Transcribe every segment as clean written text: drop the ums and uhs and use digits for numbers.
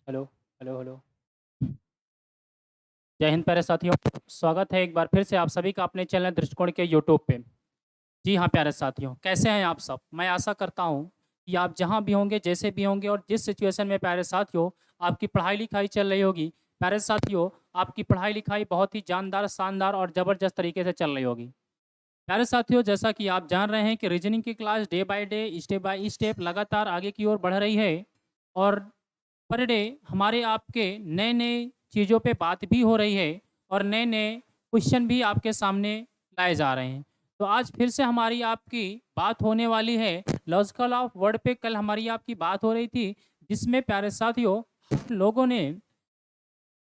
Hello, hello, hello. जय हिंद प्यारे साथियों, स्वागत है एक बार फिर से आप सभी का अपने चैनल दृष्टिकोण के यूट्यूब पे। जी हाँ, प्यारे साथियों, कैसे हैं आप सब? मैं आशा करता हूँ कि आप जहाँ भी होंगे, जैसे भी होंगे और जिस सिचुएशन में प्यारे साथियों आपकी पढ़ाई-लिखाई चल रही होगी, प्यारे साथियों आपकी पढ़ाई-लिखाई बहुत ही जानदार, शानदार और ज़बरदस्त तरीके से चल रही होगी। प्यारे साथियों, जैसा कि आप जान रहे हैं कि रीजनिंग की class day by day, step by step लगातार आगे की ओर बढ़ रही है और पर डे हमारे आपके नए-नए चीज़ों पे बात भी हो रही है और नए-नए क्वेश्चन भी आपके सामने लाए जा रहे हैं। तो आज फिर से हमारी आपकी बात होने वाली है लॉजिकल ऑफ वर्ड पे। कल हमारी आपकी बात हो रही थी, जिसमें प्यारे साथियों हम लोगों ने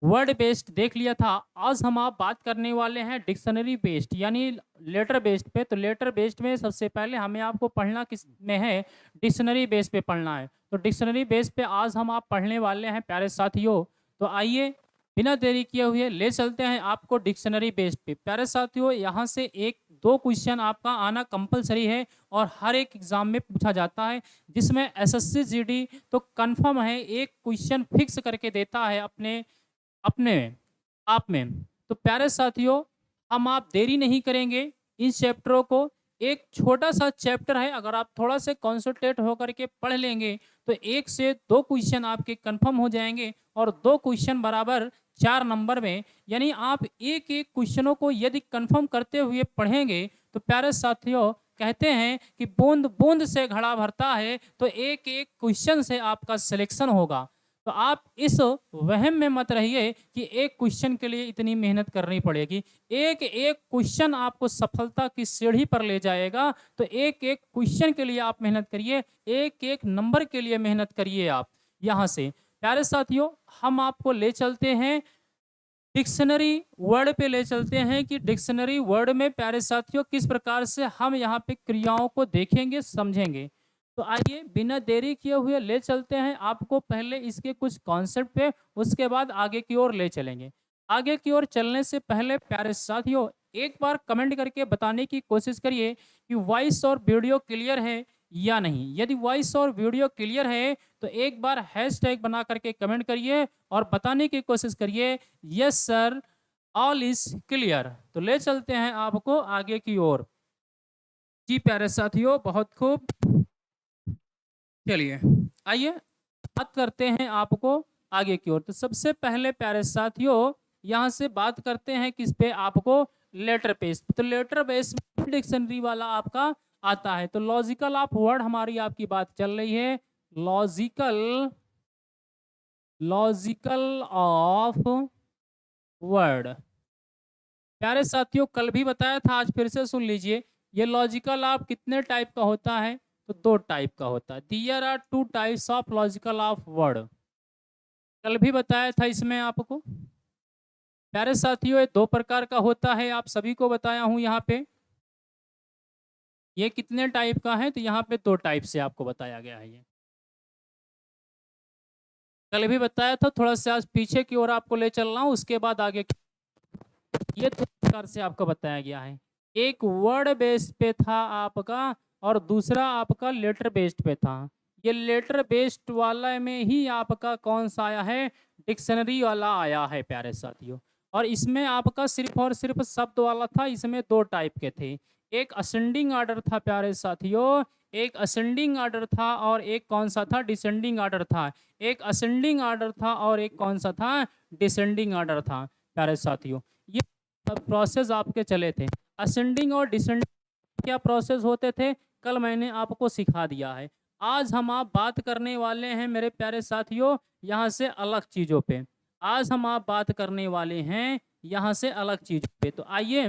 वर्ड बेस्ड देख लिया था। आज हम आप बात करने वाले हैं डिक्शनरी बेस्ड यानी लेटर बेस्ड पे। तो लेटर बेस्ड में सबसे पहले हमें आपको पढ़ना किस में है, डिक्शनरी बेस पे पढ़ना है। तो डिक्शनरी बेस पे आज हम आप पढ़ने वाले हैं प्यारे साथियों। तो आइए बिना देरी किए हुए ले चलते हैं आपको डिक्शनरी बेस्ड पे। प्यारे साथियों, यहाँ से एक दो क्वेश्चन आपका आना कंपलसरी है और हर एक एग्जाम में पूछा जाता है, जिसमें एसएससी जीडी तो कंफर्म है एक क्वेश्चन फिक्स करके देता है अपने अपने आप में। तो प्यारे साथियों, हम आप देरी नहीं करेंगे इन चैप्टरों को। एक छोटा-सा चैप्टर है, अगर आप थोड़ा से कॉन्संट्रेट होकर के पढ़ लेंगे, तो 1 से 2 क्वेश्चन आपके कन्फर्म हो जाएँगे और 2 क्वेश्चन बराबर 4 नंबर में। यानी आप एक-एक क्वेश्चनों को यदि कन्फर्म करते हुए पढ़ेंगे, तो प्यारे साथियों कहते हैं कि बूँद-बूँद से घड़ा भरता है, तो एक-एक क्वेश्चन से आपका सिलेक्शन होगा। तो आप इस वहम में मत रहिए कि एक क्वेश्चन के लिए इतनी मेहनत करनी पड़ेगी। एक-एक क्वेश्चन आपको सफलता की सीढ़ी पर ले जाएगा, तो एक-एक क्वेश्चन के लिए आप मेहनत करिए, एक-एक नंबर के लिए मेहनत करिए आप यहाँ से। प्यारे साथियों, हम आपको ले चलते हैं डिक्शनरी वर्ड पे ले चलते हैं कि डिक्शनरी वर्ड में प्यारे साथियों किस प्रकार से हम यहाँ पे क्रियाओं को देखेंगे, समझेंगे। तो आइए बिना देरी किए हुए ले चलते हैं आपको पहले इसके कुछ कॉन्सेप्ट पे, उसके बाद आगे की ओर ले चलेंगे। आगे की ओर चलने से पहले प्यारे साथियों एक बार कमेंट करके बताने की कोशिश करिए कि वॉइस और वीडियो क्लियर है या नहीं। यदि वॉइस और वीडियो क्लियर है तो एक बार हैशटैग बना करके कमेंट करिए और बताने की कोशिश करिए yes sir, all is clear. तो ले चलते हैं आपको आगे की ओर। जी प्यारे साथियों, बहुत खूब। चलिए आइए बात करते हैं आपको आगे की ओर। तो सबसे पहले प्यारे साथियों यहाँ से बात करते हैं किस पे, आपको लेटर बेस। तो लेटर बेस डिक्शनरी वाला आपका आता है। तो लॉजिकल ऑफ वर्ड हमारी आपकी बात चल रही है। Logical logical of word. प्यारे साथियों, कल भी बताया था, आज फिर से सुन लीजिए। ये लॉजिकल ऑफ कितने टाइप का होता है? तो 2 टाइप का होता है। There are 2 types of logical of word. कल भी बताया था इसमें आपको। प्यारे साथियों, ये 2 प्रकार का होता है, आप सभी को बताया हूँ यहाँ पे। ये कितने टाइप का है? तो यहाँ पे 2 टाइप से आपको बताया गया है ये। कल भी बताया था, थोड़ा-सा आज पीछे की ओर आपको ले चल रहा हूँ, उसके बाद आगे ये 2 प्रकार से आपको बताया गया है। एक वर्ड बेस्ड पे था आपका और दूसरा आपका लेटर बेस्ड पे था। ये लेटर बेस्ड वाला में ही आपका कौन-सा आया है? डिक्शनरी वाला आया है प्यारे साथियों। और इसमें आपका सिर्फ़ और सिर्फ़ शब्द वाला था, इसमें 2 टाइप के थे। एक असेंडिंग ऑर्डर था प्यारे साथियों, एक असेंडिंग ऑर्डर था और एक कौन-सा था? डिसेंडिंग ऑर्डर था। एक असेंडिंग ऑर्डर था और एक कौन-सा था? डिसेंडिंग ऑर्डर था प्यारे साथियों। ये प्रोसेस आपके चले थे। असेंडिंग और डिसेंडिंग क्या प्रोसेस होते थे, कल मैंने आपको सिखा दिया है। आज हम आप बात करने वाले हैं मेरे प्यारे साथियों यहाँ से अलग चीज़ों पे। आज हम आप बात करने वाले हैं यहाँ से अलग चीज़ों पे। तो आइए,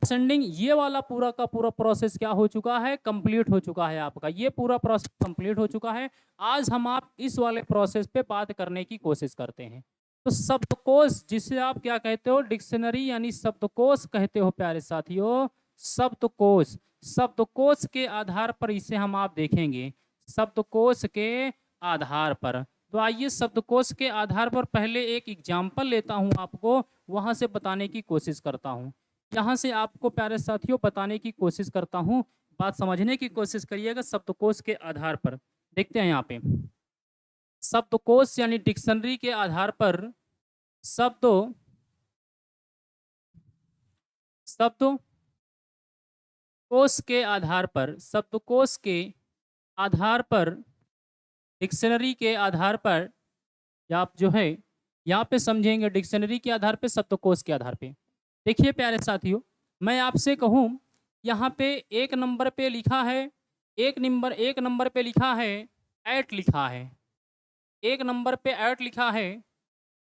असेंडिंग ये वाला पूरा का पूरा प्रोसेस क्या हो चुका है? कंप्लीट हो चुका है आपका। ये पूरा प्रोसेस कंप्लीट हो चुका है। आज हम आप इस वाले प्रोसेस पे बात करने की कोशिश करते हैं। तो शब्दकोश जिसे आप क्या कहते हो? डिक्शनरी यानी शब्दकोश कहते हो प्यारे साथियों। शब्दकोश, शब्दकोश के आधार पर इसे हम आप देखेंगे। शब्दकोश के आधार पर। तो आइए शब्दकोश के आधार पर पहले एक एग्जाम्पल लेता हूँ आपको, वहाँ से बताने की कोशिश करता हूँ। यहाँ से आपको प्यारे साथियों बताने की कोशिश करता हूँ, बात समझने की कोशिश करिएगा शब्दकोश के आधार पर। देखते हैं यहाँ पे। शब्दकोश यानी डिक्शनरी के आधार पर शब्दों कोश के आधार पर शब्दकोश के आधार पर डिक्शनरी के आधार पर आप जो है यहाँ पे समझेंगे डिक्शनरी के आधार पे शब्दकोश के आधार पे। देखिए प्यारे साथियों, मैं आपसे कहूँ यहाँ पे एक नंबर पे लिखा है एक नंबर पे लिखा है ऐट लिखा है, एक नंबर पे ऐट लिखा है,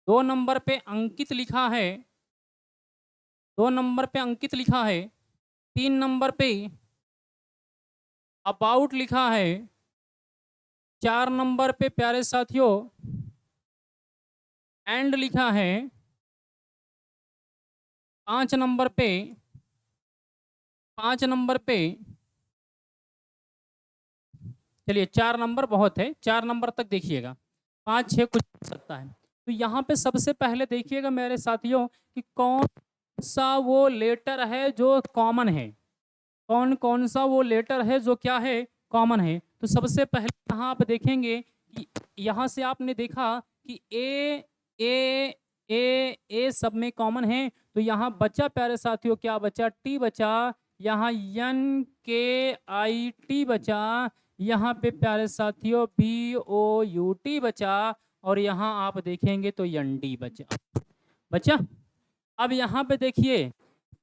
2 नंबर पे अंकित लिखा है, 2 नंबर पे अंकित लिखा है, 3 नंबर पे अबाउट लिखा है, 4 नंबर पे प्यारे साथियों एंड लिखा है, 5 नंबर पे चलिए 4 नंबर बहुत है, 4 नंबर तक देखिएगा, 5 6 कुछ हो सकता है। तो यहाँ पे सबसे पहले देखिएगा मेरे साथियों कि कौन सा वो लेटर है जो कॉमन है, कौन सा वो लेटर है जो क्या है कॉमन है। तो सबसे पहले यहाँ आप देखेंगे कि यहाँ से आपने देखा कि ए सब में कॉमन है, तो यहाँ बचा प्यारे साथियों क्या बचा, टी बचा, यहाँ एन के आई टी बचा, यहाँ पे प्यारे साथियों बी ओ यू टी बचा, और यहाँ आप देखेंगे तो एन डी बचा। अब यहाँ पे देखिए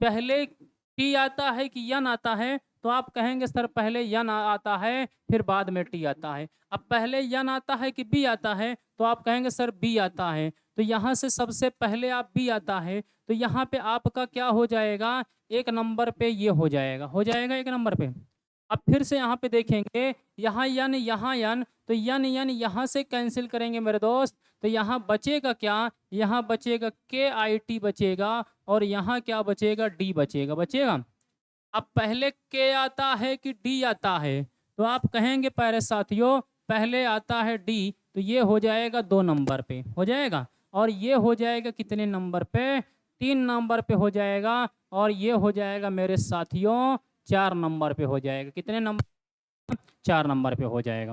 पहले टी आता है कि यन आता है, तो आप कहेंगे सर पहले यन आता है फिर बाद में टी आता है। अब पहले यन आता है कि बी आता है, तो आप कहेंगे सर बी आता है। तो यहाँ से सबसे पहले आप बी आता है, तो यहाँ पे आपका क्या हो जाएगा, एक नंबर पे ये हो जाएगा एक नंबर पे। अब फिर से यहाँ पे देखेंगे यहाँ यन, तो यन यहाँ से कैंसिल करेंगे मेरे दोस्त, तो यहाँ बचेगा क्या, यहाँ बचेगा के आई टी बचेगा, और यहाँ क्या बचेगा, डी बचेगा। अब पहले के आता है कि डी आता है, तो आप कहेंगे प्यारे साथियों पहले आता है डी, तो ये हो जाएगा 2 नंबर पे हो जाएगा, और ये हो जाएगा कितने नंबर पे, 3 नंबर पे हो जाएगा, और ये हो जाएगा मेरे साथियों 4 नंबर पे हो जाएगा। कितने नंबर, 4 नंबर पे हो जाएगा।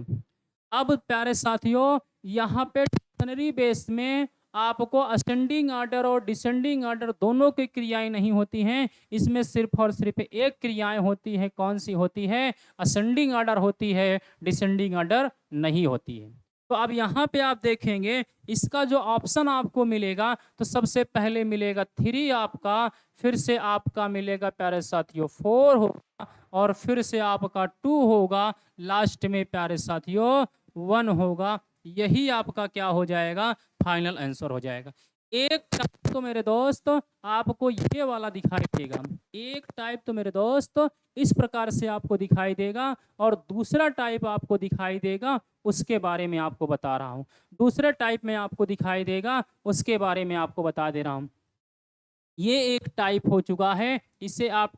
अब प्यारे साथियों यहाँ पे डिक्शनरी बेस में आपको असेंडिंग ऑर्डर और डिसेंडिंग ऑर्डर दोनों की क्रियाएं नहीं होती हैं, इसमें सिर्फ और सिर्फ एक क्रियाएं होती है। कौन सी होती है, असेंडिंग ऑर्डर होती है, डिसेंडिंग ऑर्डर नहीं होती है। तो अब यहाँ पे आप देखेंगे इसका जो ऑप्शन आपको मिलेगा, तो सबसे पहले मिलेगा 3 आपका, फिर से आपका मिलेगा प्यारे साथियों 4 होगा, और फिर से आपका 2 होगा, लास्ट में प्यारे साथियों 1 होगा। यही आपका क्या हो जाएगा, फाइनल आंसर हो जाएगा। एक टाइप तो मेरे दोस्त आपको ये वाला दिखाई देगा, एक टाइप तो मेरे दोस्त इस प्रकार से आपको दिखाई देगा, और दूसरा टाइप आपको दिखाई देगा, उसके बारे में आपको बता रहा हूँ। दूसरे टाइप में आपको दिखाई देगा, उसके बारे में आपको बता दे रहा हूँ। ये एक टाइप हो चुका है, इसे आप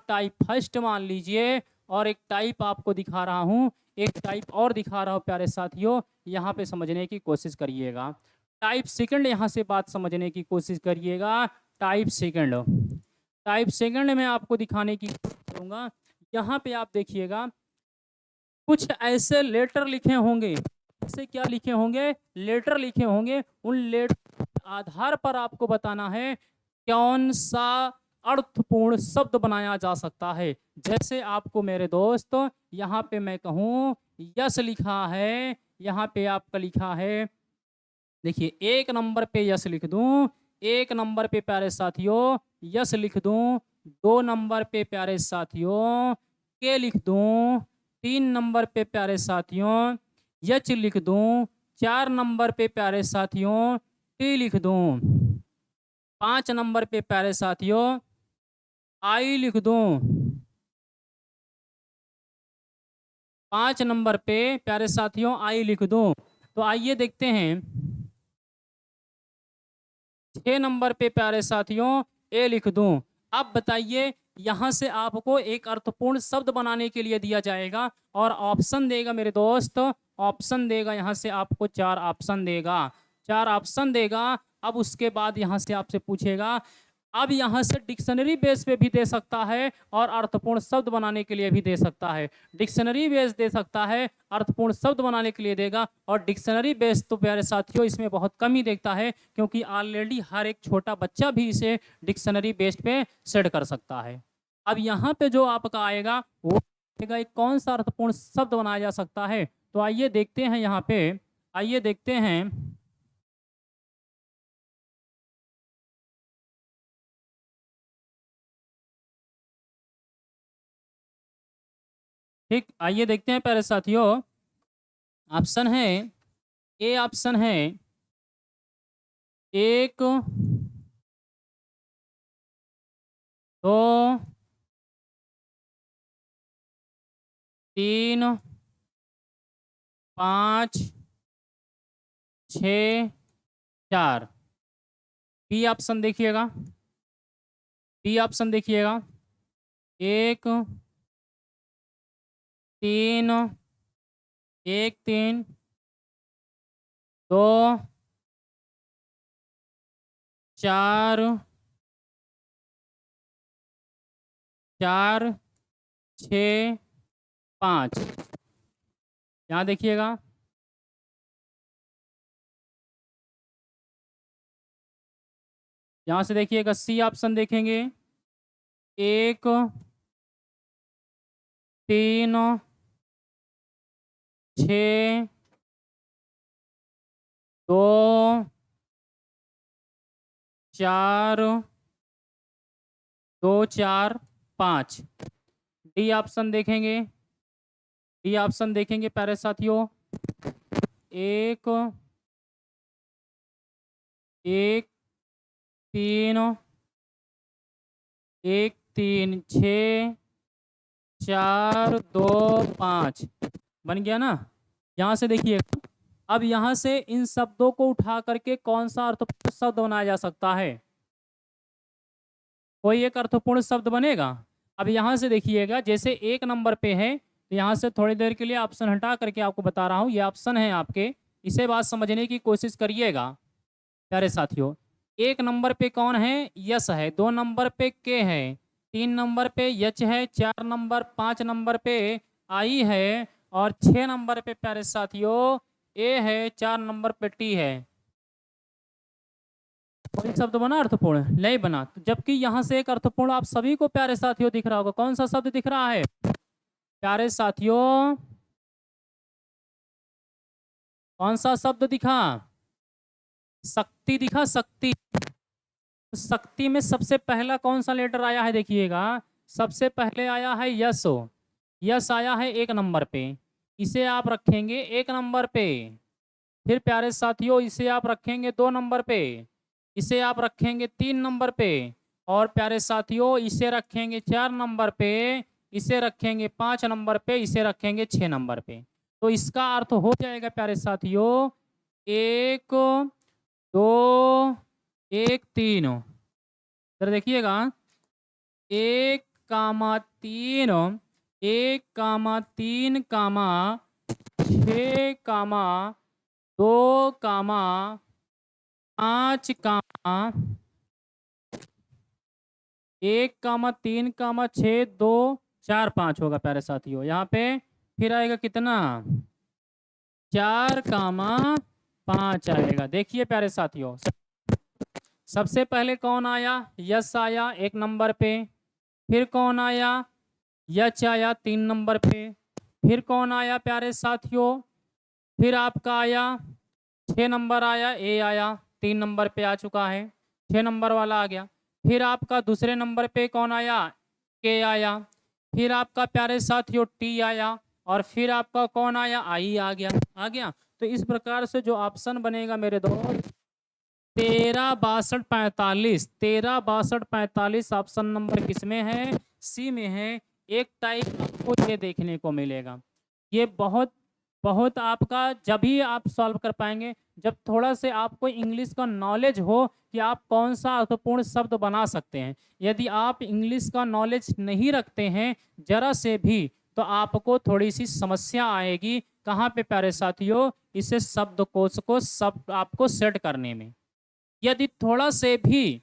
टाइप फर्स्ट मान लीजिए, और एक टाइप आपको दिखा रहा हूँ, एक टाइप और दिखा रहा हूँ प्यारे साथियों, यहाँ पे समझने की कोशिश करिएगा। टाइप सेकंड यहाँ से बात समझने की कोशिश करिएगा। टाइप सेकंड में आपको दिखाने की कोशिश करूँगा। यहाँ पे आप देखिएगा कुछ ऐसे लेटर लिखे होंगे, ऐसे क्या लिखे होंगे, लेटर लिखे होंगे, उन लेटर के आधार पर आपको बताना है कौन सा अर्थपूर्ण शब्द बनाया जा सकता है। जैसे आपको मेरे दोस्त यहाँ पे मैं कहूँ यस लिखा है, यहाँ पे आपका लिखा है, देखिए एक नंबर पे यस लिख दूं, एक नंबर पे प्यारे साथियों यस लिख दूं, 2 नंबर पे प्यारे साथियों के लिख दूं, 3 नंबर पे प्यारे साथियों यच लिख दूं, 4 नंबर पे प्यारे साथियों टी लिख दूं, 5 नंबर पे प्यारे साथियों आई लिख दूं, 5 नंबर पे प्यारे साथियों आई लिख दूं। तो आइए देखते हैं 6 नंबर पे प्यारे साथियों ए लिख दूं। अब बताइए यहाँ से आपको एक अर्थपूर्ण शब्द बनाने के लिए दिया जाएगा, और ऑप्शन देगा मेरे दोस्त, ऑप्शन देगा यहाँ से आपको 4 ऑप्शन देगा, 4 ऑप्शन देगा। अब उसके बाद यहाँ से आपसे पूछेगा अब यहाँ से डिक्शनरी बेस पे भी दे सकता है और अर्थपूर्ण शब्द बनाने के लिए भी दे सकता है। डिक्शनरी बेस दे सकता है, अर्थपूर्ण शब्द बनाने के लिए देगा। और डिक्शनरी बेस तो प्यारे साथियों इसमें बहुत कम ही देखता है, क्योंकि ऑलरेडी हर एक छोटा बच्चा भी इसे डिक्शनरी बेस्ड पे सेट कर सकता है। अब यहाँ पे जो आपका आएगा वो आएगा एक कौन सा अर्थपूर्ण शब्द बनाया जा सकता है। तो आइए देखते हैं यहाँ पे, आइए देखते हैं। ठीक, आइए देखते हैं प्यारे साथियों। ऑप्शन है, ए ऑप्शन है एक, दो, तीन, पाँच, छ, चार। बी ऑप्शन देखिएगा, बी ऑप्शन देखिएगा, एक, तीन, एक, तीन, दो, चार, चार, छ, पाँच। यहाँ देखिएगा, यहाँ से देखिएगा सी ऑप्शन देखेंगे, एक, तीन, छ, दो, चार, दो, चार, पाँच। डी ऑप्शन देखेंगे, डी ऑप्शन देखेंगे प्यारे साथियों, एक, एक, तीन, एक, तीन, छ, चार, दो, पाँच। बन गया ना। यहाँ से देखिए, अब यहाँ से इन शब्दों को उठा करके कौन सा अर्थपूर्ण शब्द बनाया जा सकता है। कोई एक अर्थपूर्ण शब्द बनेगा। अब यहाँ से देखिएगा, जैसे एक नंबर पे है, तो यहाँ से थोड़ी देर के लिए ऑप्शन हटा करके आपको बता रहा हूँ, ये ऑप्शन है आपके, इसे बात समझने की कोशिश करिएगा प्यारे साथियों। एक नंबर पे कौन है, यस है। दो नंबर पे के है, तीन नंबर पे यच है, चार नंबर, पाँच नंबर पे आई है, और छः नंबर पे प्यारे साथियों ए है, चार नंबर पे टी है। कोई शब्द बना अर्थपूर्ण? नहीं बना। तो जबकि यहाँ से एक अर्थपूर्ण आप सभी को प्यारे साथियों दिख रहा होगा। कौन सा शब्द दिख रहा है प्यारे साथियों? कौन सा शब्द दिखा? शक्ति दिखा, शक्ति। शक्ति में सबसे पहला कौन सा लेटर आया है देखिएगा, सबसे पहले आया है यस। यस आया है एक नंबर पे, इसे आप रखेंगे एक नंबर पे। फिर प्यारे साथियों इसे आप रखेंगे दो नंबर पे, इसे आप रखेंगे तीन नंबर पे, और प्यारे साथियों इसे रखेंगे चार नंबर पे, इसे रखेंगे पाँच नंबर पे, इसे रखेंगे छः नंबर पे। तो इसका अर्थ हो जाएगा प्यारे साथियों, एक, दो, एक, तीन। इधर देखिएगा, एक कामा तीन, एक कामा तीन कामा छः कामा दो कामा पाँच कामा एक कामा तीन कामा छः दो चार पाँच होगा प्यारे साथियों। यहाँ पे फिर आएगा कितना, चार कामा पाँच आएगा। देखिए प्यारे साथियों, सबसे पहले कौन आया, यस आया एक नंबर पे। फिर कौन आया, यच आया तीन नंबर पे। फिर कौन आया प्यारे साथियों, फिर आपका आया छः नंबर आया, ए आया तीन नंबर पे आ चुका है, छः नंबर वाला आ गया। फिर आपका दूसरे नंबर पे कौन आया, के आया। फिर आपका प्यारे साथियों टी आया, और फिर आपका कौन आया, आई आ गया, आ गया। तो इस प्रकार से जो ऑप्शन बनेगा मेरे दोस्त, 13 62 45, 13 62 45 ऑप्शन नंबर किसमें है, सी में है। एक टाइप आपको ये देखने को मिलेगा। ये बहुत बहुत आपका जब ही आप सॉल्व कर पाएंगे जब थोड़ा से आपको इंग्लिश का नॉलेज हो कि आप कौन सा अर्थपूर्ण शब्द बना सकते हैं। यदि आप इंग्लिश का नॉलेज नहीं रखते हैं जरा से भी, तो आपको थोड़ी सी समस्या आएगी। कहाँ पे प्यारे साथियों, इसे शब्दकोश को सब आपको सेट करने में। यदि थोड़ा से भी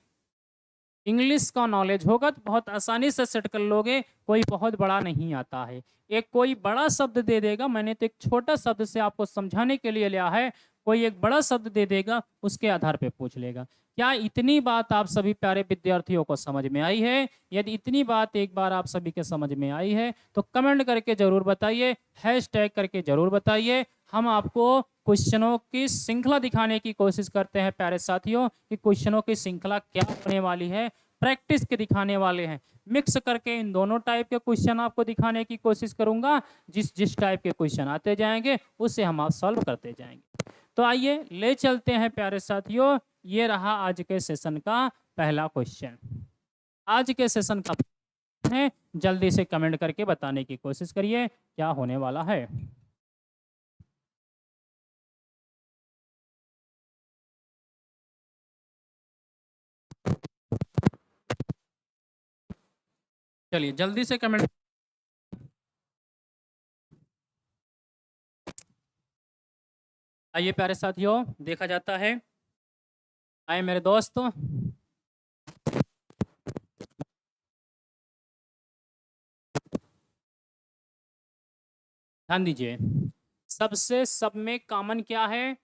इंग्लिश का नॉलेज होगा तो बहुत आसानी से सेट कर लोगे, कोई बहुत बड़ा नहीं आता है। एक कोई बड़ा शब्द दे देगा, मैंने तो एक छोटा शब्द से आपको समझाने के लिए लिया है, कोई एक बड़ा शब्द दे देगा, उसके आधार पे पूछ लेगा। क्या इतनी बात आप सभी प्यारे विद्यार्थियों को समझ में आई है? यदि इतनी बात एक बार आप सभी के समझ में आई है तो कमेंट करके जरूर बताइए, हैशटैग करके जरूर बताइए। हम आपको क्वेश्चनों की श्रृंखला दिखाने की कोशिश करते हैं प्यारे साथियों, कि क्वेश्चनों की श्रृंखला क्या होने वाली है, प्रैक्टिस के दिखाने वाले हैं। मिक्स करके इन दोनों टाइप के क्वेश्चन आपको दिखाने की कोशिश करूंगा। जिस जिस टाइप के क्वेश्चन आते जाएंगे उससे हम आप सॉल्व करते जाएंगे। तो आइए ले चलते हैं प्यारे साथियों, ये रहा आज के सेशन का पहला क्वेश्चन। आज के सेशन का है, जल्दी से कमेंट करके बताने की कोशिश करिए क्या होने वाला है। चलिए जल्दी से कमेंट। आइए प्यारे साथियों, देखा जाता है। आए मेरे दोस्त, ध्यान दीजिए। सबसे सब में कॉमन क्या है?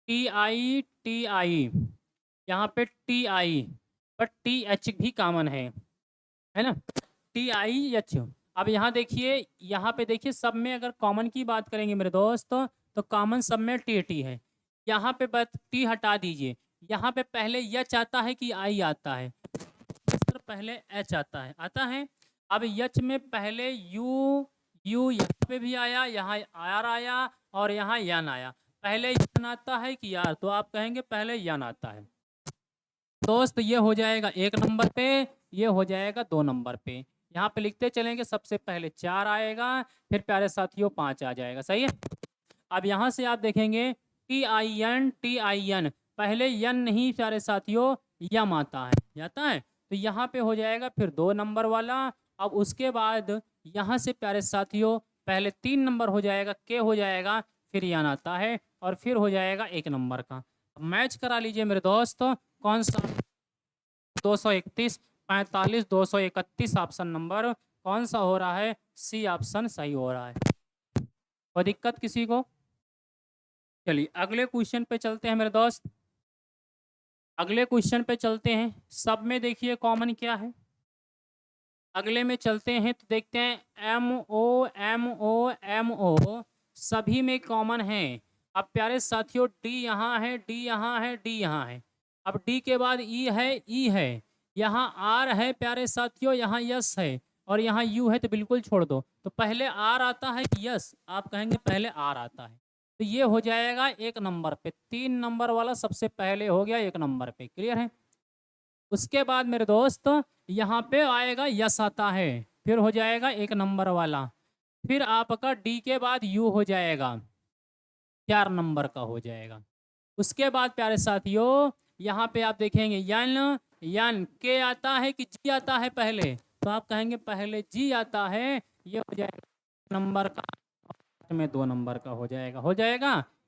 टी आई टी आई, यहाँ पे T I, but T H भी कॉमन है ना? T I H. अब यहाँ देखिए, यहाँ पे देखिए, सब में अगर कॉमन की बात करेंगे मेरे दोस्त, तो कॉमन सब में टी टी है। यहाँ पे बस टी हटा दीजिए, यहाँ पे पहले यच आता है कि आई आता है? सर पहले एच आता है। अब यच में पहले यू, यू यहाँ पे भी आया, यहाँ आर आया, और यहाँ यन आया। पहले यन आता है कि यार? तो आप कहेंगे पहले यन आता है। दोस्त ये हो जाएगा एक नंबर पे, ये हो जाएगा दो नंबर पे। यहाँ पे लिखते चलेंगे, सबसे पहले चार आएगा, फिर प्यारे साथियों पांच आ जाएगा। सही है। अब यहाँ से आप देखेंगे टी आई एन, पहले यन नहीं प्यारे साथियों, यम आता है, जाता है। तो यहाँ पे हो जाएगा फिर दो नंबर वाला। अब उसके बाद यहाँ से प्यारे साथियों पहले तीन नंबर हो जाएगा, के हो जाएगा, फिर यन आता है, और फिर हो जाएगा एक नंबर का। मैच करा लीजिए मेरे दोस्त, कौन सा? 231, 45, 231 ऑप्शन नंबर कौन सा हो रहा है? सी ऑप्शन सही हो रहा है। कोई दिक्कत किसी को? चलिए अगले क्वेश्चन पे चलते हैं मेरे दोस्त। अगले क्वेश्चन पे चलते हैं। सब में देखिए कॉमन क्या है। अगले में चलते हैं तो देखते हैं M O, M O, M O सभी में कॉमन है। अब प्यारे साथियों डी यहाँ है, डी यहाँ है, डी यहाँ है। अब डी के बाद ई है, ई है, यहाँ आर है प्यारे साथियों, यहाँ यस है, और यहाँ यू है, तो बिल्कुल छोड़ दो। तो पहले आर आता है कि यस? आप कहेंगे पहले आर आता है। तो ये हो जाएगा एक नंबर पे, तीन नंबर वाला सबसे पहले हो गया एक नंबर पे। क्लियर है? उसके बाद मेरे दोस्त यहाँ पे आएगा यस आता है, फिर हो जाएगा एक नंबर वाला। फिर आपका डी के बाद यू हो जाएगा, चार नंबर का हो जाएगा। उसके बाद प्यारे साथियों यहाँ पे आप देखेंगे यन, यन के आता है कि जी आता है पहले? तो आप कहेंगे पहले जी आता है। ये हो जाएगा नंबर का, में दो नंबर का हो जाएगा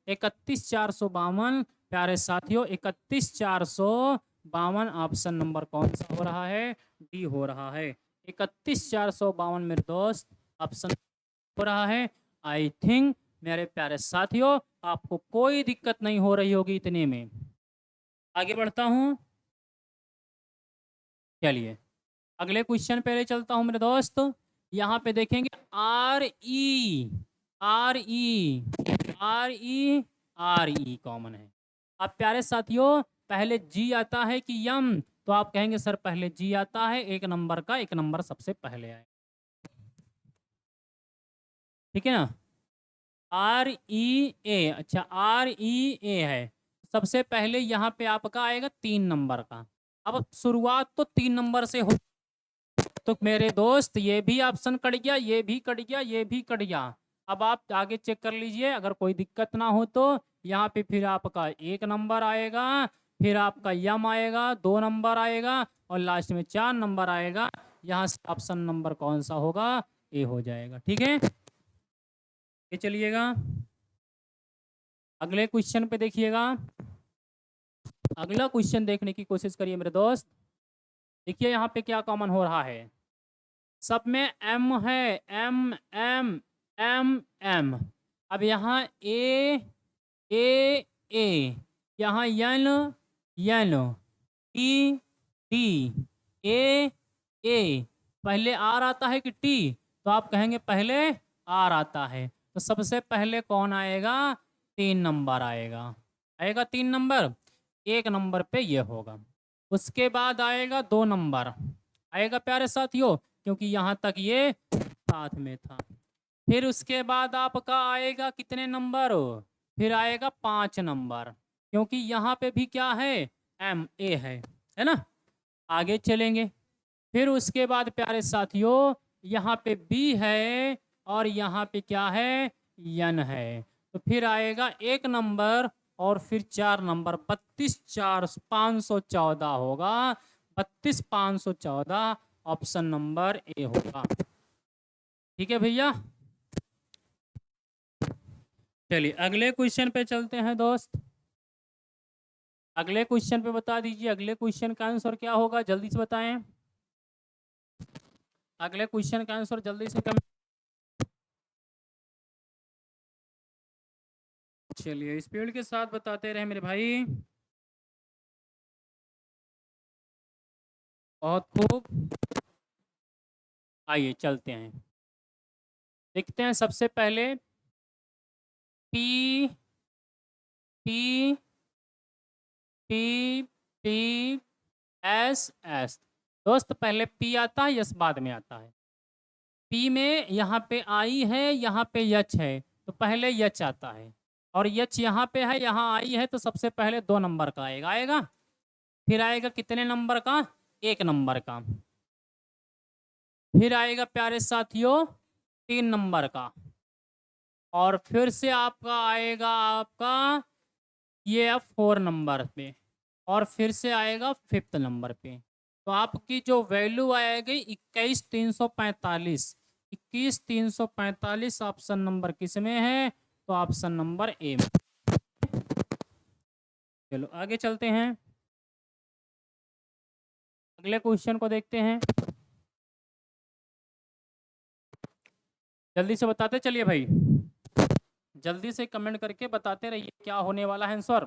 31,452। प्यारे साथियों 31,452 ऑप्शन नंबर कौन सा हो रहा है? डी हो रहा है। 31,452 मेरे दोस्त ऑप्शन हो रहा है। आई थिंक मेरे प्यारे साथियों आपको कोई दिक्कत नहीं हो रही होगी इतने में। आगे बढ़ता हूं। चलिए अगले क्वेश्चन पे ले चलता हूं मेरे दोस्त। यहाँ पे देखेंगे R E, R E, R E, R E common है। अब प्यारे साथियों पहले जी आता है कि यम? तो आप कहेंगे सर पहले जी आता है, एक नंबर का, एक नंबर सबसे पहले आए। ठीक है ना? आर ई ए, अच्छा आर ई ए है, सबसे पहले यहाँ पे आपका आएगा तीन नंबर का। अब शुरुआत तो तीन नंबर से हो, तो मेरे दोस्त ये भी ऑप्शन कट गया, ये भी कट गया, ये भी कट गया। अब आप आगे चेक कर लीजिए, अगर कोई दिक्कत ना हो तो यहाँ पे फिर आपका एक नंबर आएगा, फिर आपका यम आएगा, दो नंबर आएगा, और लास्ट में चार नंबर आएगा। यहाँ से ऑप्शन नंबर कौन सा होगा? ए हो जाएगा। ठीक है, ये चलिएगा अगले क्वेश्चन पे देखिएगा। अगला क्वेश्चन देखने की कोशिश करिए मेरे दोस्त। देखिए यहाँ पे क्या कॉमन हो रहा है, सब में एम है, एम एम एम एम। अब यहाँ ए, यहाँ यन यन, टी टी, ए, पहले आर आता है कि टी, तो आप कहेंगे पहले आर आता है, तो सबसे पहले कौन आएगा, 3 नंबर आएगा, आएगा 3 नंबर, 1 नंबर पे ये होगा। उसके बाद आएगा 2 नंबर, आएगा प्यारे साथियों, क्योंकि यहाँ तक ये साथ में था। फिर उसके बाद आपका आएगा कितने नंबर, फिर आएगा 5 नंबर, क्योंकि यहाँ पे भी क्या है, एम ए है ना। आगे चलेंगे, फिर उसके बाद प्यारे साथियों यहाँ पे बी है और यहाँ पे क्या है, यन है, तो फिर आएगा 1 नंबर और फिर 4 नंबर, 32 4 514 होगा, 32 514, ऑप्शन नंबर ए होगा। ठीक है भैया, चलिए अगले क्वेश्चन पे चलते हैं दोस्त। अगले क्वेश्चन पे बता दीजिए, अगले क्वेश्चन का आंसर क्या होगा, जल्दी से बताएं। अगले क्वेश्चन का आंसर जल्दी से कमेंट। चलिए स्पीड के साथ बताते रहे मेरे भाई, बहुत खूब। आइए चलते हैं, देखते हैं सबसे पहले P T T T S S. दोस्त पहले पी आता है, यस बाद में आता है। पी में यहाँ पे आई है, यहाँ पे यच है, तो पहले यच आता है, और यच यहाँ पे है, यहाँ आई है, तो सबसे पहले 2 नंबर का आएगा। फिर आएगा कितने नंबर का, 1 नंबर का। फिर आएगा प्यारे साथियों 3 नंबर का, और फिर से आपका आएगा आपका ये 4 नंबर पे, और फिर से आएगा 5th नंबर पे। तो आपकी जो वैल्यू आएगी 21,345, 21,345 ऑप्शन नंबर किस में है, तो ऑप्शन नंबर ए में। चलो आगे चलते हैं, अगले क्वेश्चन को देखते हैं, जल्दी से बताते चलिए भाई, जल्दी से कमेंट करके बताते रहिए क्या होने वाला है आंसर।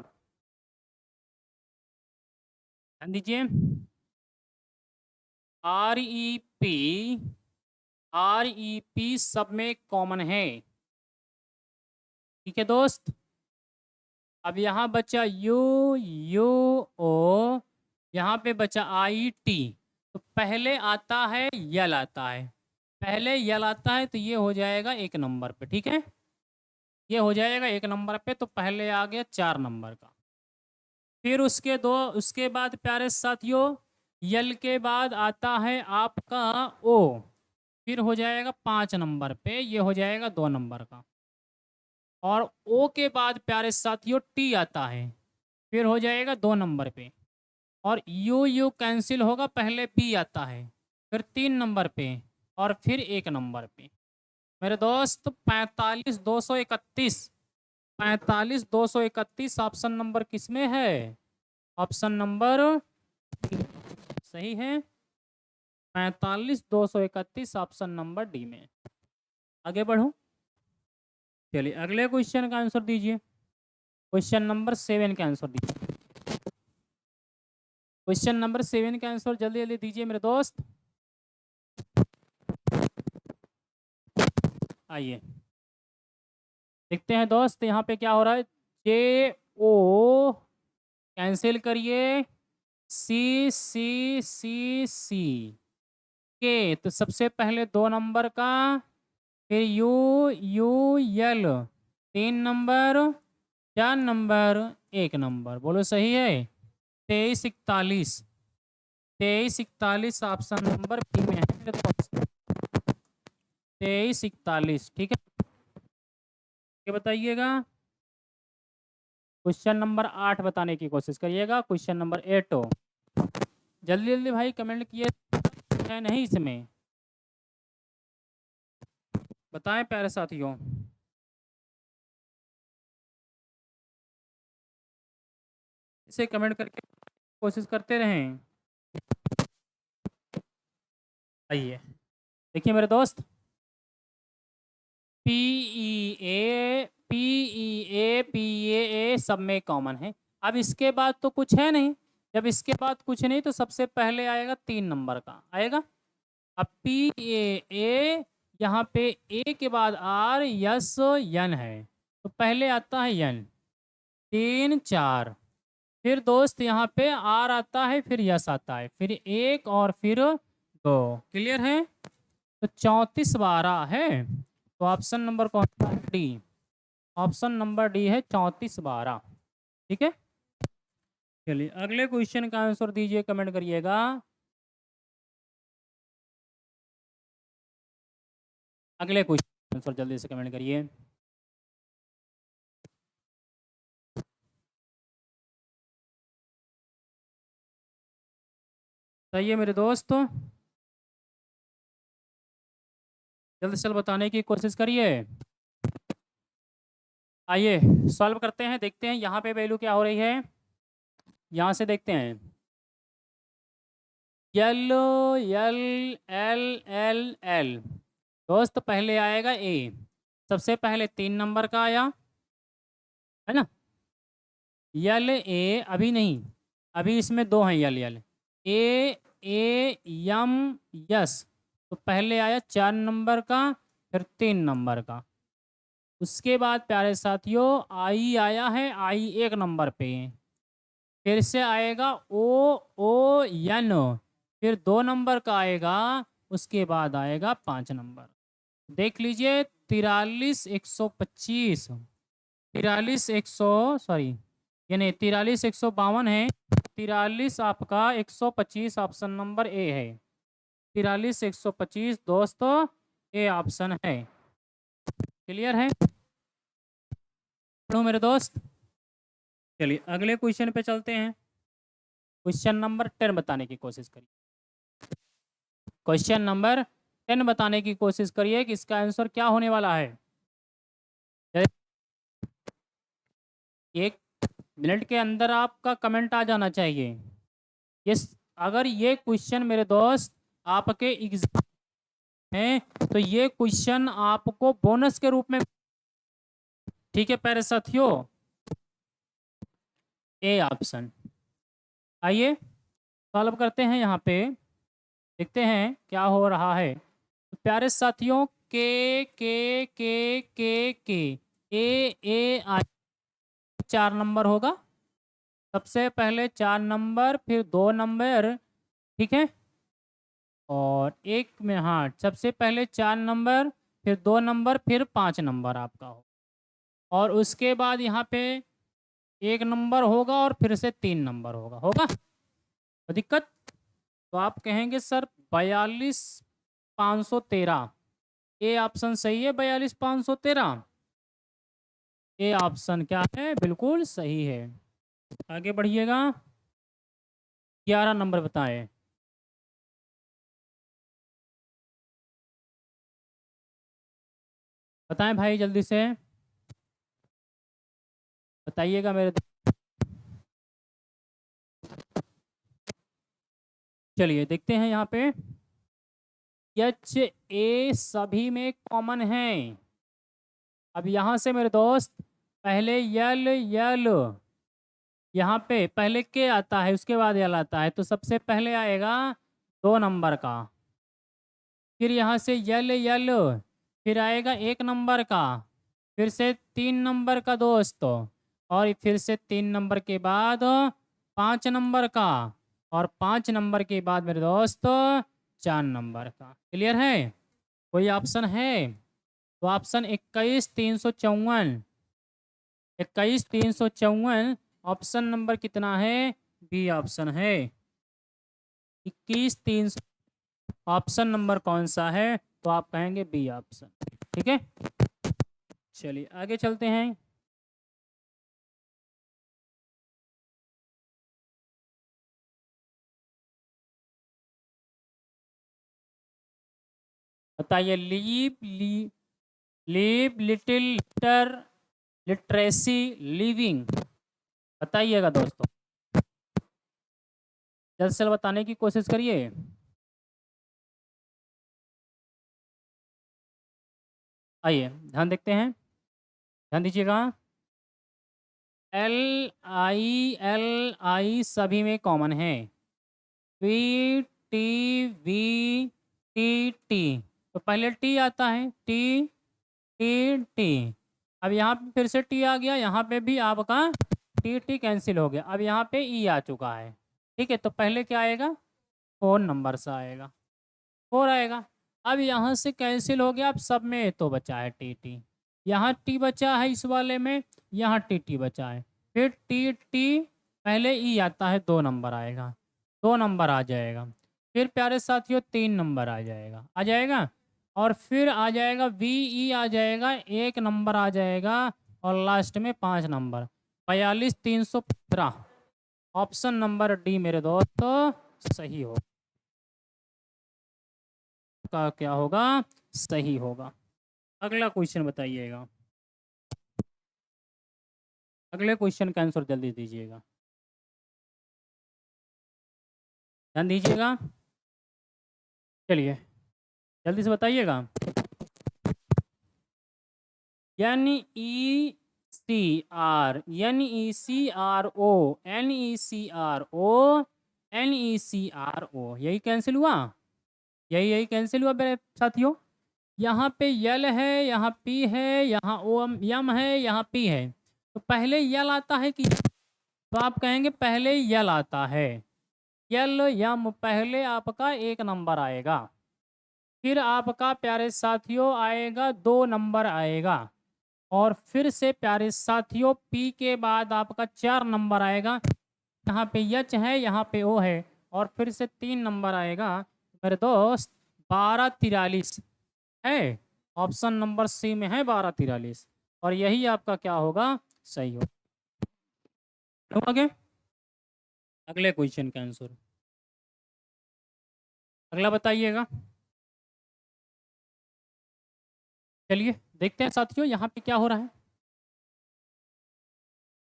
ध्यान दीजिए, REP, REP सब में कॉमन है। ठीक है दोस्त, अब यहाँ बचा U यहाँ पे बचा IT, तो पहले आता है यल आता है, पहले यल आता है, तो ये हो जाएगा 1 नंबर पे। ठीक है, ये हो जाएगा 1 नंबर पे, तो पहले आ गया 4 नंबर का। फिर उसके बाद प्यारे साथियों यल के बाद आता है आपका O, फिर हो जाएगा 5 नंबर पे, ये हो जाएगा 2 नंबर का। और O के बाद प्यारे साथियों T आता है, फिर हो जाएगा 2 नंबर पे। और यू कैंसिल होगा, पहले P आता है, फिर 3 नंबर पे, और फिर 1 नंबर पे। मेरे दोस्त 45,231, 45,231 ऑप्शन नंबर किसमें है, ऑप्शन नंबर सही है, 45,231 ऑप्शन नंबर डी में। आगे बढ़ूं, चलिए अगले क्वेश्चन का आंसर दीजिए, क्वेश्चन नंबर 7 का आंसर दीजिए, क्वेश्चन नंबर 7 का आंसर जल्दी जल्दी दीजिए मेरे दोस्त। आइए देखते हैं दोस्त, यहाँ पे क्या हो रहा है, JO कैंसिल करिए, सी के, तो सबसे पहले 2 नंबर का, फिर यल 3 नंबर, 4 नंबर, 1 नंबर, बोलो सही है। 2341, 2341 ऑप्शन नंबर बी में है मेरे दोस्त, 2341। ठीक है, ये बताइएगा, क्वेश्चन नंबर 8 बताने की कोशिश करिएगा, क्वेश्चन नंबर 8 हो, जल्दी जल्दी भाई कमेंट किए है नहीं इसमें, बताएं प्यारे साथियों, इसे कमेंट करके कोशिश करते रहें। आइए देखिए मेरे दोस्त, PEA सब में कॉमन है। अब इसके बाद तो कुछ है नहीं। जब इसके बाद कुछ नहीं तो सबसे पहले आएगा 3 नंबर का आएगा। अब PEA, यहाँ पे ए के बाद आर यस यन है, तो पहले आता है यन, 3 4। फिर दोस्त यहाँ पे आर आता है, फिर यस आता है, फिर 1 और फिर 2। क्लियर है? तो 34 12 है। तो ऑप्शन नंबर कौन सा है? डी। ऑप्शन नंबर डी है 34 12। ठीक है, चलिए अगले क्वेश्चन का आंसर दीजिए, कमेंट करिएगा। अगले क्वेश्चन आंसर जल्दी से कमेंट करिए। सही है मेरे दोस्त, जल्दी से बताने की कोशिश करिए। आइए सॉल्व करते हैं, देखते हैं यहाँ पे वैल्यू क्या हो रही है। यहाँ से देखते हैं, L L L L L. दोस्त पहले आएगा ए, सबसे पहले 3 नंबर का आया है ना। यल ए अभी नहीं, अभी इसमें 2 हैं यल यल। ए यम यस, तो पहले आया 4 नंबर का, फिर 3 नंबर का। उसके बाद प्यारे साथियों आई आया है, आई 1 नंबर पे। फिर से आएगा ओ ओ यन, फिर 2 नंबर का आएगा। उसके बाद आएगा 5 नंबर। देख लीजिए 43 125, 43 100 सॉरी, यानी 43 152 है। 43 आपका 125 ऑप्शन नंबर ए है। 43 125 दोस्तों ए ऑप्शन है। क्लियर है? पढ़ो मेरे दोस्त। चलिए अगले क्वेश्चन पे चलते हैं। क्वेश्चन नंबर 10 बताने की कोशिश करिए। क्वेश्चन नंबर 10 बताने की कोशिश करिए कि इसका आंसर क्या होने वाला है। 1 मिनट के अंदर आपका कमेंट आ जाना चाहिए। ये अगर ये क्वेश्चन मेरे दोस्त आपके एग्जाम में, तो ये क्वेश्चन आपको बोनस के रूप में, ठीक है प्यारे साथियों, ए ऑप्शन। आइए सॉल्व करते हैं, यहाँ पे देखते हैं क्या हो रहा है। तो प्यारे साथियों के ए आई 4 नंबर होगा। सबसे पहले 4 नंबर, फिर 2 नंबर, ठीक है। और एक में हाँ, सबसे पहले 4 नंबर, फिर 2 नंबर, फिर 5 नंबर आपका हो। और उसके बाद यहाँ पे 1 नंबर होगा और फिर से 3 नंबर होगा होगा। तो दिक्कत, तो आप कहेंगे सर 42 513, ए ऑप्शन सही है। 42 513 ए ऑप्शन क्या है, बिल्कुल सही है। आगे बढ़िएगा, 11 नंबर बताएं। बताएं भाई जल्दी से बताइएगा मेरे। चलिए देखते हैं यहाँ पे, एच ए सभी में कॉमन है। अब यहाँ से मेरे दोस्त पहले यल यल, यहाँ पे पहले के आता है, उसके बाद यल आता है, तो सबसे पहले आएगा 2 नंबर का। फिर यहाँ से यल यल, फिर आएगा 1 नंबर का, फिर से 3 नंबर का दोस्त, और फिर से 3 नंबर के बाद 5 नंबर का, और 5 नंबर के बाद मेरे दोस्त 4 नंबर का। क्लियर है? कोई ऑप्शन है? तो ऑप्शन 21 354, 21 354 ऑप्शन नंबर कितना है? बी ऑप्शन है। 21 300 ऑप्शन नंबर कौन सा है? तो आप कहेंगे बी ऑप्शन। ठीक है, चलिए आगे चलते हैं। बताइए, leave little litre literacy living, बताइएगा दोस्तों, जल्द से जल्द बताने की कोशिश करिए। आइए ध्यान देखते हैं, ध्यान दीजिएगा। एल आई सभी में कॉमन है। We T V T T, तो पहले टी आता है, टी टी टी। अब यहाँ पे फिर से टी आ गया, यहाँ पे भी आपका टी टी कैंसिल हो गया। अब यहाँ पे ई आ चुका है। ठीक है, तो पहले क्या आएगा? 4 नंबर से आएगा, 4 आएगा। अब यहाँ से कैंसिल हो गया, अब सब में तो बचा है टी टी। यहाँ टी बचा है इस वाले में, यहाँ टी टी बचा है। फिर टी टी पहले ई आता है, 2 नंबर आएगा, 2 नंबर आ जाएगा। फिर प्यारे साथियों 3 नंबर आ जाएगा, आ जाएगा। और फिर आ जाएगा वी ई आ जाएगा, 1 नंबर आ जाएगा। और लास्ट में 5 नंबर, 42,315। ऑप्शन नंबर डी मेरे दोस्तों सही हो का क्या होगा? सही होगा। अगला क्वेश्चन बताइएगा, अगले क्वेश्चन का आंसर जल्दी दीजिएगा, ध्यान दीजिएगा। चलिए जल्दी से बताइएगा। N E C R, N E C R O, N E C R O, N E C R O, यही कैंसिल हुआ, यही यही कैंसिल हुआ मेरे साथियों। यहाँ पे यल है, यहाँ पी है, यहाँ ओ यम है, यहाँ पी है। तो पहले यल आता है कि, तो आप कहेंगे पहले यल आता है। यल यम पहले आपका 1 नंबर आएगा। फिर आपका प्यारे साथियों आएगा 2 नंबर आएगा। और फिर से प्यारे साथियों पी के बाद आपका 4 नंबर आएगा। यहाँ पे यच है, यहाँ पे ओ है। और फिर से 3 नंबर आएगा मेरे दोस्त, 1243 है। ऑप्शन नंबर सी में है 1243, और यही आपका क्या होगा? सही हो। आगे अगले क्वेश्चन का आंसर अगला बताइएगा। चलिए देखते हैं साथियों यहाँ पे क्या हो रहा है।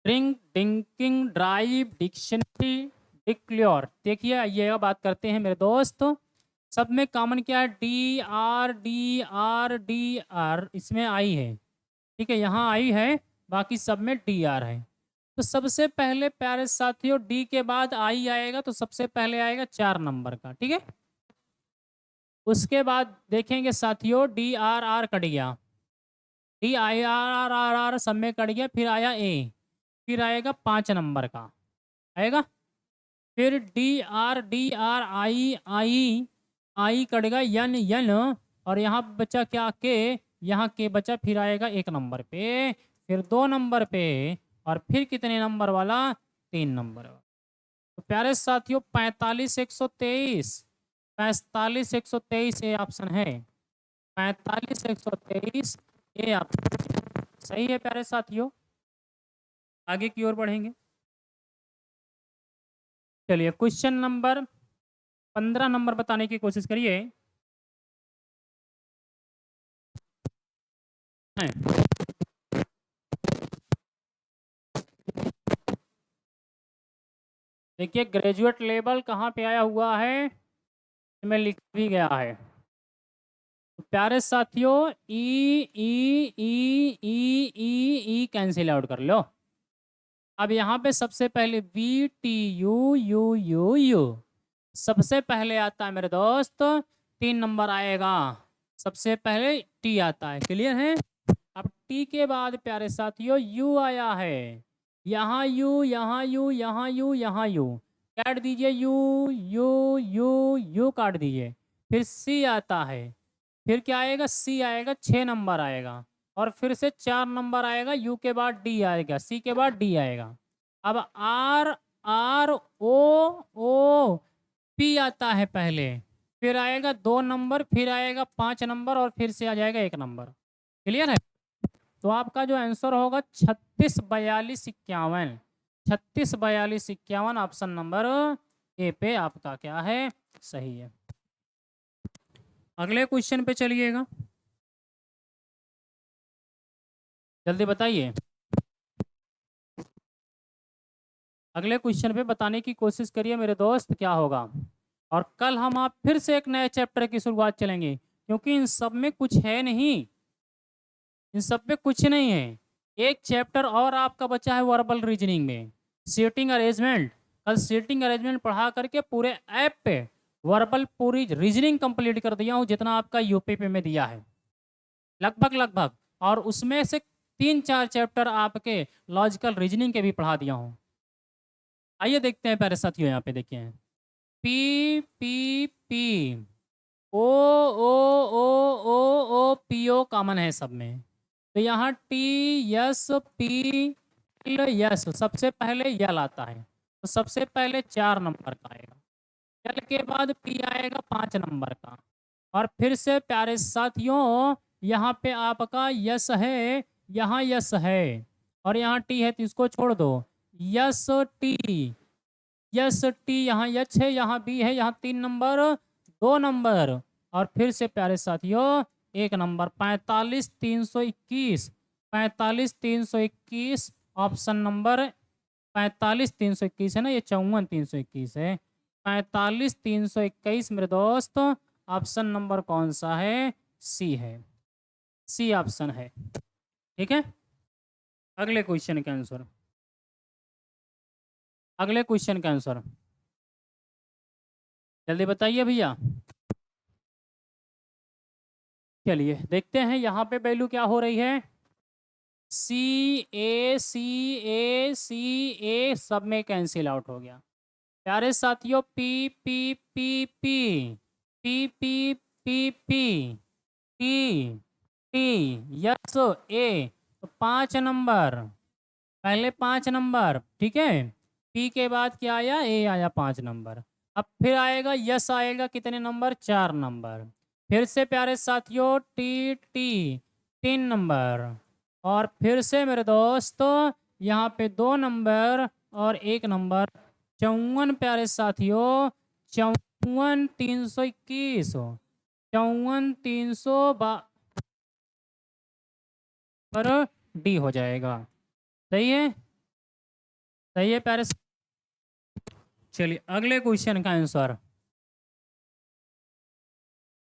Drink, drinking, drive, dictionary, declare. देखिए ये बात करते हैं मेरे दोस्त, सब में कॉमन क्या है? D R D R D R, इसमें आई है। ठीक है, यहाँ आई है, बाकी सब में डी आर है। तो सबसे पहले प्यारे साथियों डी के बाद आई आएगा, तो सबसे पहले आएगा 4 नंबर का। ठीक है, उसके बाद देखेंगे साथियों डी आर आर कट गया, D I R R R R सब में कट गया। फिर आया ए, फिर आएगा 5 नंबर का आएगा। फिर डी आर आई आई आई कटेगा, यन यन। और यहाँ बचा क्या? के, यहाँ के बचा। फिर आएगा 1 नंबर पे, फिर 2 नंबर पे, और फिर कितने नंबर वाला? 3 नंबर वाला। तो प्यारे साथियों 45,123, 45,123 ये ऑप्शन है, 45,123 ये ऑप्शन सही है प्यारे साथियों। आगे की ओर बढ़ेंगे। चलिए क्वेश्चन नंबर 15 नंबर बताने की कोशिश करिए। देखिए ग्रेजुएट लेवल कहाँ पे आया हुआ है, इसमें लिख भी गया है। तो प्यारे साथियों ई ई ई ई ई ई कैंसिल आउट कर लो। अब यहाँ पे सबसे पहले we T U you you you सबसे पहले आता है मेरे दोस्त, 3 नंबर आएगा। सबसे पहले टी आता है, क्लियर है। अब टी के बाद प्यारे साथियों यू आया है, यहाँ यू, यहाँ यू, यहाँ यू, यहाँ यू, काट दीजिए यू यू यू यू काट दीजिए। फिर सी आता है, फिर क्या आएगा? सी आएगा, 6 नंबर आएगा। और फिर से 4 नंबर आएगा, यू के बाद डी आएगा, सी के बाद डी आएगा। अब आर आर ओ पी आता है पहले, फिर आएगा 2 नंबर, फिर आएगा 5 नंबर, और फिर से आ जाएगा 1 नंबर। क्लियर है। तो आपका जो आंसर होगा 36 42 51, 36 42 51 ऑप्शन नंबर ए पे आपका क्या है? सही है। अगले क्वेश्चन पे चलिएगा, जल्दी बताइए। अगले क्वेश्चन पे बताने की कोशिश करिए मेरे दोस्त, क्या होगा। और कल हम आप फिर से एक नए चैप्टर की शुरुआत चलेंगे, क्योंकि इन सब में कुछ है नहीं। इन सब में कुछ नहीं है। एक चैप्टर और आपका बचा है वर्बल रीजनिंग में, सीटिंग अरेंजमेंट। कल सीटिंग अरेंजमेंट पढ़ा करके पूरे ऐप पे वर्बल पूरी रीजनिंग कंप्लीट कर दिया हूँ, जितना आपका यूपीपी में दिया है लगभग लगभग। और उसमें से 3-4 चैप्टर आपके लॉजिकल रीजनिंग के भी पढ़ा दिया हूँ। आइए देखते हैं प्यारे साथियों, यहाँ पे देखिए पी पी पी, ओ ओ ओ ओ ओ पी ओ कॉमन है सब में। तो यहाँ टी यस पी यस, सबसे पहले यल आता है, तो सबसे पहले 4 नंबर का आएगा। यल के बाद पी आएगा 5 नंबर का। और फिर से प्यारे साथियों यहाँ पे आपका यस है, यहाँ यस है, और यहाँ टी है तो इसको छोड़ दो। यस टी, यस टी, यहाँ यच है, यहाँ बी है, यहाँ 3 नंबर, 2 नंबर, और फिर से प्यारे साथियों 1 नंबर। 45,321, 45,321 ऑप्शन नंबर 45,321 है ना, ये 54,321 है। 45,321 मेरे दोस्त, ऑप्शन नंबर कौन सा है? सी है, सी ऑप्शन है। ठीक है, अगले क्वेश्चन का आंसर, अगले क्वेश्चन का आंसर जल्दी बताइए भैया। चलिए देखते हैं यहाँ पे वैल्यू क्या हो रही है। सी ए सी ए सी ए सब में कैंसिल आउट हो गया। प्यारे साथियों P P P P P P P P T T yes A, तो 5 नंबर, पहले 5 नंबर, ठीक है। पी के बाद क्या आया? ए आया 5 नंबर। अब फिर आएगा यस, आएगा कितने नंबर? 4 नंबर। फिर से प्यारे साथियों टी टी 3 नंबर, और फिर से मेरे दोस्तों यहाँ पे 2 नंबर और 1 नंबर, 54 प्यारे साथियों, 54,321, 54,300 पर डी हो जाएगा। सही है, सही है प्यारे। चलिए अगले क्वेश्चन का आंसर,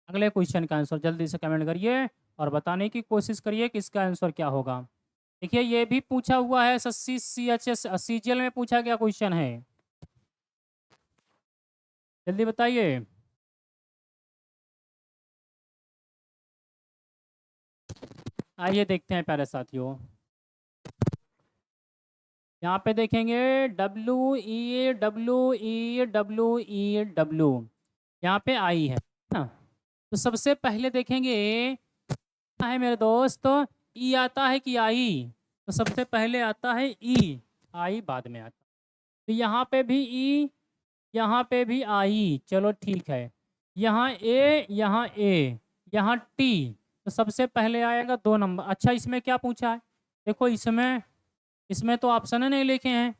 अगले क्वेश्चन का आंसर जल्दी से कमेंट करिए और बताने की कोशिश करिए कि इसका आंसर क्या होगा। देखिए ये भी पूछा हुआ है, SSC CGL में पूछा गया क्वेश्चन है, जल्दी बताइए। आइए देखते हैं प्यारे साथियों, यहाँ पे देखेंगे WE यहाँ पे आई है ना। तो सबसे पहले देखेंगे है मेरे दोस्त, ई आता है कि आई? तो सबसे पहले आता है ई, आई बाद में आता। तो यहाँ पे भी ई, यहाँ पे भी आई, चलो ठीक है। यहाँ ए, यहाँ ए, यहाँ टी, तो सबसे पहले आएगा 2 नंबर। अच्छा इसमें क्या पूछा है? देखो इसमें, इसमें तो ऑप्शन नहीं लिखे हैं।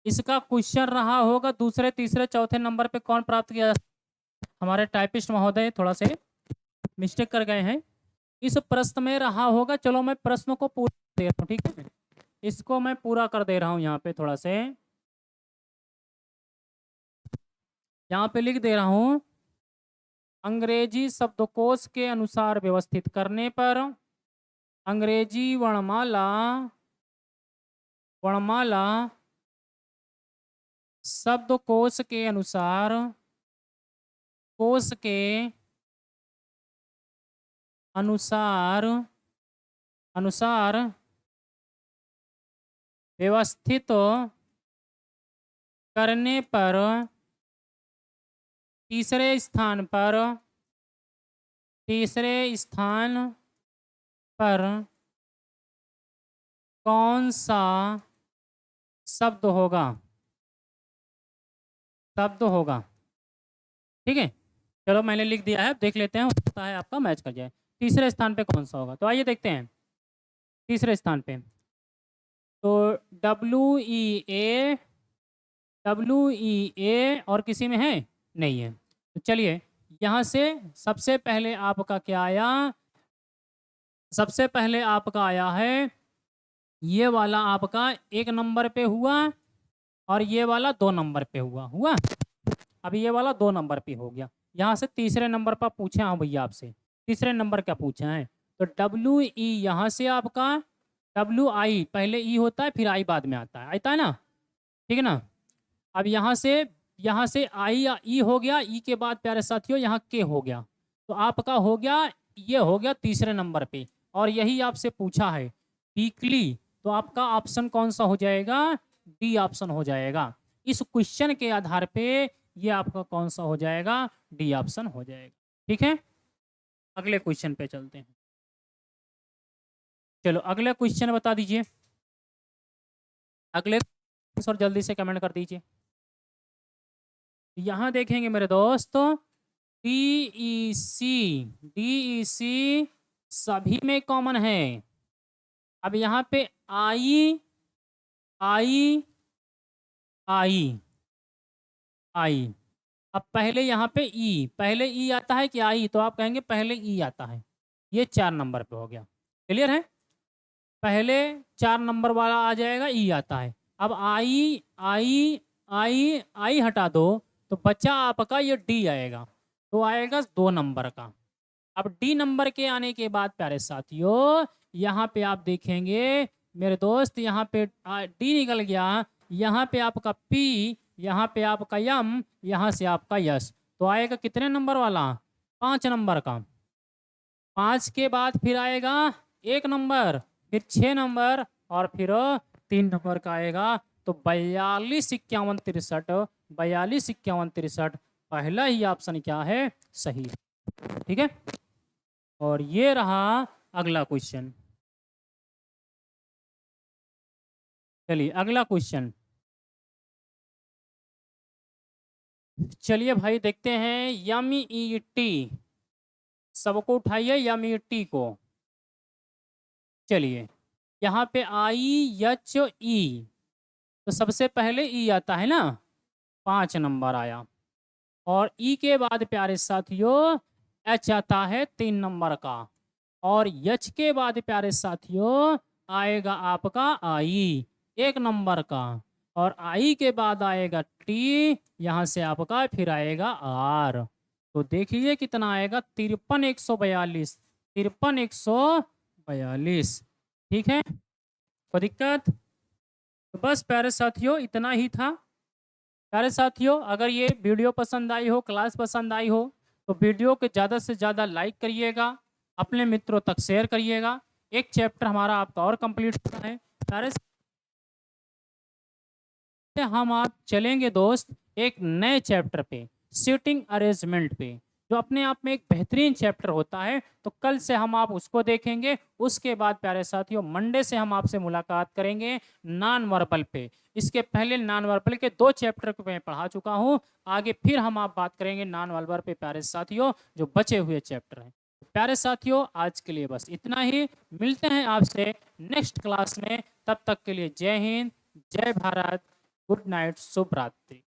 इसका क्वेश्चन रहा होगा दूसरे तीसरे चौथे नंबर पे कौन प्राप्त किया? हमारे टाइपिस्ट महोदय थोड़ा से मिस्टेक कर गए हैं। इस प्रश्न में रहा होगा, चलो मैं प्रश्न को पूरा दे रहा हूँ, ठीक है, इसको मैं पूरा कर दे रहा हूँ। यहाँ पे थोड़ा से, यहाँ पे लिख दे रहा हूँ, अंग्रेजी शब्दकोश के अनुसार व्यवस्थित करने पर अंग्रेजी वर्णमाला, वर्णमाला शब्दकोश के अनुसार, कोश के अनुसार, अनुसार व्यवस्थित करने पर तीसरे स्थान पर, तीसरे स्थान पर कौन सा शब्द होगा? शब्द होगा, ठीक है। चलो मैंने लिख दिया है, देख लेते हैं, हो सकता है आपका मैच कर जाए। तीसरे स्थान पे कौन सा होगा? तो आइए देखते हैं तीसरे स्थान पे। तो WE और किसी में है? नहीं है। तो चलिए यहाँ से सबसे पहले आपका क्या आया? सबसे पहले आपका आया है ये वाला, आपका 1 नंबर पे हुआ, और ये वाला 2 नंबर पे हुआ। अभी ये वाला 2 नंबर पे हो गया। यहाँ से तीसरे नंबर पर पूछे हाँ भैया आपसे, तीसरे नंबर क्या पूछे हैं? तो डब्ल्यू ई यहाँ से आपका डब्ल्यू आई, पहले ई होता है फिर आई बाद में आता है ना, ठीक है ना। अब यहाँ से आई या ई हो गया, ई के बाद प्यारे साथियों यहाँ के हो गया, तो आपका हो गया, ये हो गया तीसरे नंबर पे। और यही आपसे पूछा है वीकली, तो आपका ऑप्शन कौन सा हो जाएगा, डी ऑप्शन हो जाएगा। इस क्वेश्चन के आधार पे ये आपका कौन सा हो जाएगा, डी ऑप्शन हो जाएगा। ठीक है, अगले क्वेश्चन पे चलते हैं। चलो अगले क्वेश्चन बता दीजिए, अगले आंसर जल्दी से कमेंट कर दीजिए। यहाँ देखेंगे मेरे दोस्तों, DEC सभी में कॉमन है। अब यहाँ पे आई आई आई आई, अब पहले यहाँ पे ई, पहले ई आता है कि आई, तो आप कहेंगे पहले ई आता है। ये 4 नंबर पे हो गया, क्लियर है। पहले 4 नंबर वाला आ जाएगा, ई आता है। अब आई आई आई आई हटा दो, तो बचा आपका ये डी आएगा, तो आएगा 2 नंबर का। अब डी नंबर के आने के बाद प्यारे साथियों, यहाँ पे आप देखेंगे मेरे दोस्त, यहाँ पे डी निकल गया, यहाँ पे आपका पी, यहाँ पे आपका यम, यहाँ से आपका यस, तो आएगा कितने नंबर वाला, 5 नंबर का। 5 के बाद फिर आएगा 1 नंबर, फिर 6 नंबर, और फिर 3 नंबर का आएगा। तो 42 51 63, 42 51 63, पहला ही ऑप्शन क्या है, सही। ठीक है, और ये रहा अगला क्वेश्चन। चलिए अगला क्वेश्चन, चलिए भाई देखते हैं। यम-ई-टी, सबको उठाइए यम-ई-टी को। चलिए यहाँ पे I-H-E, तो सबसे पहले ई आता है ना, 5 नंबर आया, और ई के बाद प्यारे साथियों एच आता है 3 नंबर का, और एच के बाद प्यारे साथियों आएगा आपका आई 1 नंबर का, और आई के बाद आएगा टी, यहाँ से आपका फिर आएगा आर। तो देखिए कितना आएगा, 53 142, 53 142। ठीक है, कोई दिक्कत, तो बस प्यारे साथियों इतना ही था। प्यारे साथियों अगर ये वीडियो पसंद आई हो, क्लास पसंद आई हो, तो वीडियो को ज़्यादा से ज़्यादा लाइक करिएगा, अपने मित्रों तक शेयर करिएगा। एक चैप्टर हमारा आपका और कंप्लीट होता है। प्यारे हम आप चलेंगे दोस्त एक नए चैप्टर पे, सीटिंग अरेंजमेंट पे, जो अपने आप में एक बेहतरीन चैप्टर होता है। तो कल से हम आप उसको देखेंगे। उसके बाद प्यारे साथियों मंडे से हम आपसे मुलाकात करेंगे नॉन वर्बल पे। इसके पहले नॉन वर्बल के 2 चैप्टर को मैं पढ़ा चुका हूँ, आगे फिर हम आप बात करेंगे नॉन वर्बल पे प्यारे साथियों, जो बचे हुए चैप्टर हैं। प्यारे साथियों आज के लिए बस इतना ही, मिलते हैं आपसे नेक्स्ट क्लास में। तब तक के लिए जय हिंद, जय भारत, गुड नाइट, शुभ रात्रि।